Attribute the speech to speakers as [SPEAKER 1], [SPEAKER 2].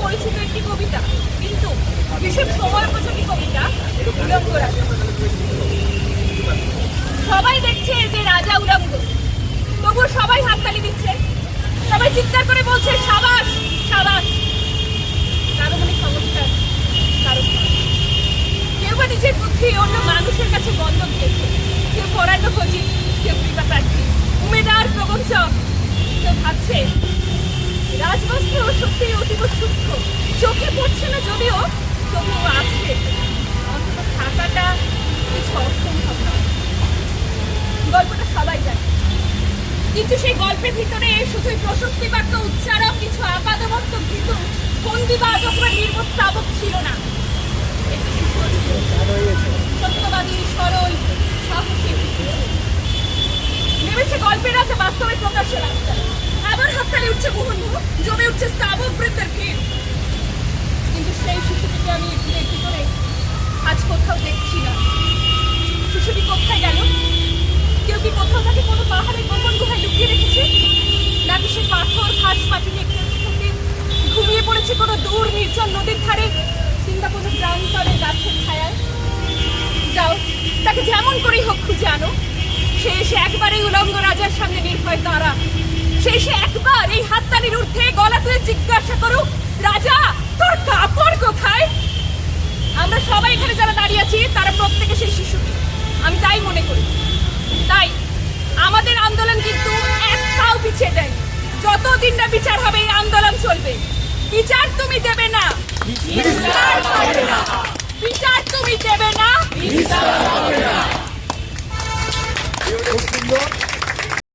[SPEAKER 1] পরিচিত একটি কবিতা, কিন্তু ভীষণ সময়োপযোগী কবিতা উলঙ্গ রাজা। সবাই দেখছে যে রাজা উলঙ্গ, তবুও সবাই হাততালি দিচ্ছে, সবাই চিৎকার করে বলছে সাবাস সাবাস। কারো মনে সমস্যা, কারো কেউ বা নিজের বুদ্ধি অন্য মানুষের কাছে বন্ধ দিয়েছে, কেউ পড়ানো খোঁজি, কেউ কৃপা প্রার্থী, উমেদার প্রবঞ্চক, কেউ ভাবছে রাজবস্ত্র সত্যি অতীব সূক্ষ্ম, চোখে পড়ছে না যদিও তবুও আছে, অন্তত থাকাটা কিছু অসম্ভব নয়। গল্পটা সবাই জানে, কিন্তু সেই গল্পের ভিতরে শুধুই প্রশস্তি বাক্য উচ্চারণ, কিছু আপাদমস্তক ভিতর ফন্দিবাজ অথবা নির্বোধ স্থাবক ছিল না। একটি শিশুও ছিল, সত্যবাদী, সরল, সাহসী। নেমেছে গল্পের রাজা বাস্তবে প্রকাশ্যে রাস্তায়, আবার হাততালি উঠছে মুহুর্মুহু, জমে উঠছে স্থাবক বৃত্তের ভিড়। কিন্তু সেই শিশুটিকে আমি একটু করে আজ কোথাও দেখছি না। শিশুটি কোথায় গেল? কেউ কি কোথাও তাকে কোনো পাহাড়ের গোপন গুহায় লুকিয়ে রেখেছে, নাকি সে পাথর ঘাস মাটি নিয়ে ঘুমিয়ে পড়েছে কোনো দূর নির্জন নদীর ধারে কিংবা কোনো প্রান্তরের গাছের ছায়ায়? যাও, তাকে যেমন করেই হোক খুঁজে আনো। সে এসে একবার এই উলঙ্গ রাজার সামনে নির্ভয় দাঁড়া। সে এসে একবার এই হাততালির ঊর্ধ্বে গলা তুলে জিজ্ঞাসা করুক, রাজা তোর কাপড় কোথায়? আমরা সবাই এখানে যারা দাঁড়িয়ে আছি তারা প্রত্যেকে সেই শিশুটি, আমি তাই মনে করি। তাই আমাদের আন্দোলন কিন্তু এক পাও পিছিয়ে দেয়। যতদিন না বিচার হবে এই আন্দোলন চলবে। বিচার তুমি দেবে না, বিচার তুমি দেবে না।